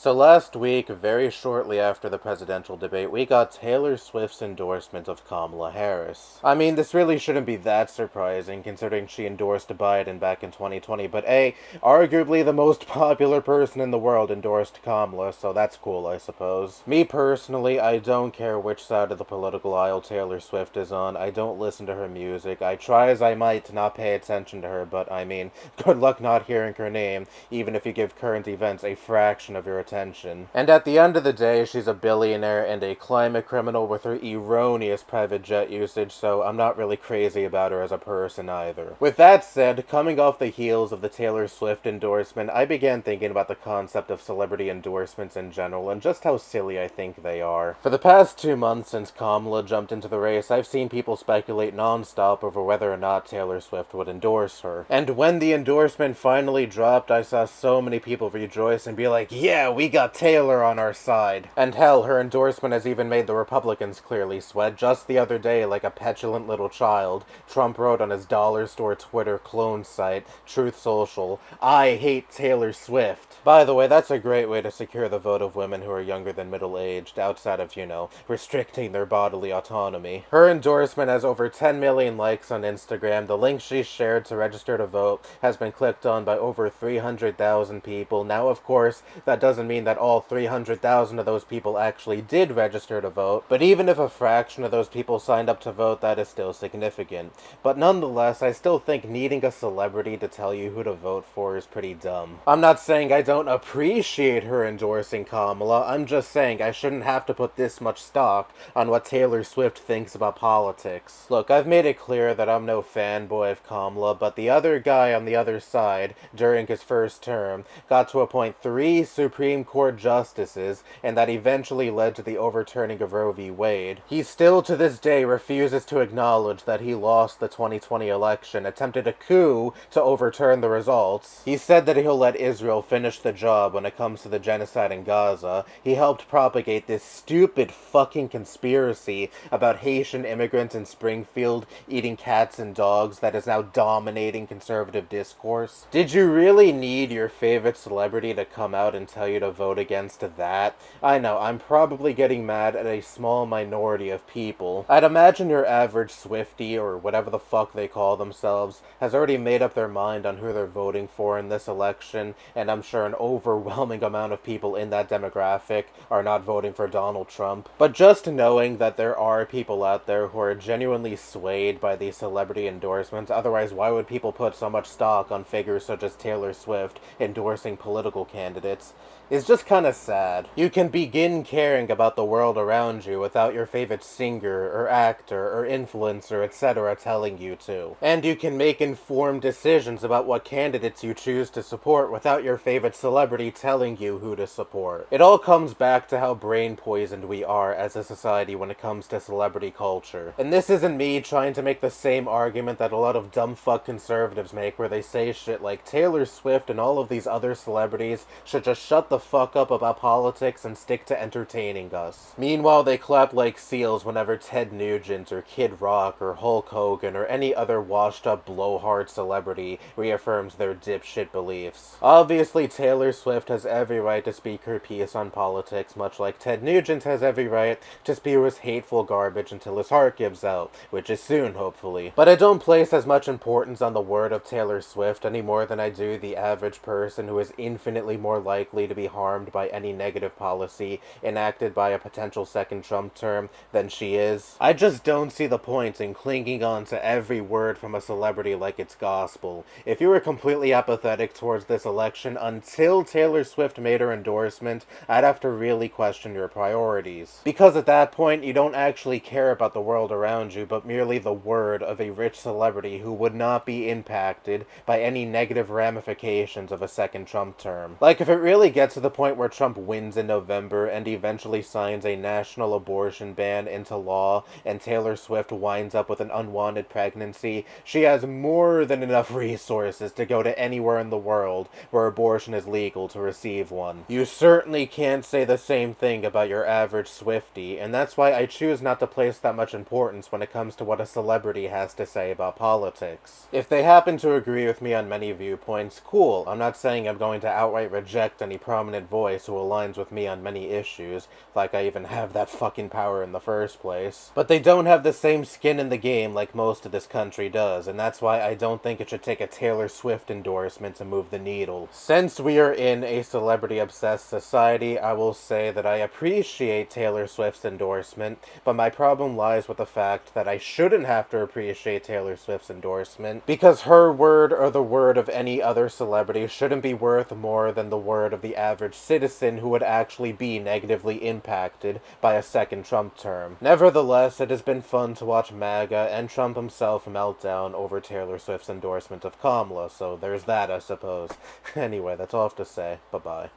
So last week, very shortly after the presidential debate, we got Taylor Swift's endorsement of Kamala Harris. I mean, this really shouldn't be that surprising considering she endorsed Biden back in 2020, but arguably the most popular person in the world endorsed Kamala, so that's cool, I suppose. Me personally, I don't care which side of the political aisle Taylor Swift is on. I don't listen to her music. I try as I might to not pay attention to her, but I mean, good luck not hearing her name, even if you give current events a fraction of your attention. And at the end of the day, she's a billionaire and a climate criminal with her erroneous private jet usage, so I'm not really crazy about her as a person either. With that said, coming off the heels of the Taylor Swift endorsement, I began thinking about the concept of celebrity endorsements in general and just how silly I think they are. For the past 2 months since Kamala jumped into the race, I've seen people speculate non-stop over whether or not Taylor Swift would endorse her. And when the endorsement finally dropped, I saw so many people rejoice and be like, yeah, we got Taylor on our side. And hell, her endorsement has even made the Republicans clearly sweat. Just the other day, like a petulant little child, Trump wrote on his dollar store Twitter clone site, Truth Social, "I hate Taylor Swift." By the way, that's a great way to secure the vote of women who are younger than middle-aged, outside of, restricting their bodily autonomy. Her endorsement has over 10 million likes on Instagram. The link she shared to register to vote has been clicked on by over 300,000 people. Now, of course, that doesn't mean that all 300,000 of those people actually did register to vote, but even if a fraction of those people signed up to vote, that is still significant. But nonetheless, I still think needing a celebrity to tell you who to vote for is pretty dumb. I'm not saying I don't appreciate her endorsing Kamala, I'm just saying I shouldn't have to put this much stock on what Taylor Swift thinks about politics. Look, I've made it clear that I'm no fanboy of Kamala, but the other guy on the other side, during his first term, got to appoint 3 Supreme Court justices, and that eventually led to the overturning of Roe v. Wade. He still to this day refuses to acknowledge that he lost the 2020 election, attempted a coup to overturn the results. He said that he'll let Israel finish the job when it comes to the genocide in Gaza. He helped propagate this stupid fucking conspiracy about Haitian immigrants in Springfield eating cats and dogs that is now dominating conservative discourse. Did you really need your favorite celebrity to come out and tell you to vote against that? I know, I'm probably getting mad at a small minority of people. I'd imagine your average Swiftie, or whatever the fuck they call themselves, has already made up their mind on who they're voting for in this election, and I'm sure an overwhelming amount of people in that demographic are not voting for Donald Trump. But just knowing that there are people out there who are genuinely swayed by these celebrity endorsements, otherwise why would people put so much stock on figures such as Taylor Swift endorsing political candidates, is just kinda sad. You can begin caring about the world around you without your favorite singer, or actor, or influencer, etc. telling you to. And you can make informed decisions about what candidates you choose to support without your favorite celebrity telling you who to support. It all comes back to how brain-poisoned we are as a society when it comes to celebrity culture. And this isn't me trying to make the same argument that a lot of dumb fuck conservatives make, where they say shit like Taylor Swift and all of these other celebrities should just shut the fuck up about politics and stick to entertaining us. Meanwhile, they clap like seals whenever Ted Nugent or Kid Rock or Hulk Hogan or any other washed-up blowhard celebrity reaffirms their dipshit beliefs. Obviously, Taylor Swift has every right to speak her piece on politics, much like Ted Nugent has every right to spew his hateful garbage until his heart gives out, which is soon, hopefully. But I don't place as much importance on the word of Taylor Swift any more than I do the average person who is infinitely more likely to be harmed by any negative policy enacted by a potential second Trump term than she is. I just don't see the point in clinging on to every word from a celebrity like it's gospel. If you were completely apathetic towards this election until Taylor Swift made her endorsement, I'd have to really question your priorities. Because at that point, you don't actually care about the world around you, but merely the word of a rich celebrity who would not be impacted by any negative ramifications of a second Trump term. Like, if it really gets to the point where Trump wins in November and eventually signs a national abortion ban into law, and Taylor Swift winds up with an unwanted pregnancy, she has more than enough resources to go to anywhere in the world where abortion is legal to receive one. You certainly can't say the same thing about your average Swiftie, and that's why I choose not to place that much importance when it comes to what a celebrity has to say about politics. If they happen to agree with me on many viewpoints, cool. I'm not saying I'm going to outright reject any promises prominent voice who aligns with me on many issues, like I even have that fucking power in the first place. But they don't have the same skin in the game like most of this country does, and that's why I don't think it should take a Taylor Swift endorsement to move the needle. Since we are in a celebrity-obsessed society, I will say that I appreciate Taylor Swift's endorsement, but my problem lies with the fact that I shouldn't have to appreciate Taylor Swift's endorsement, because her word or the word of any other celebrity shouldn't be worth more than the word of the average citizen who would actually be negatively impacted by a second Trump term. Nevertheless, it has been fun to watch MAGA and Trump himself melt down over Taylor Swift's endorsement of Kamala, so there's that, I suppose. Anyway, that's all I have to say. Bye-bye.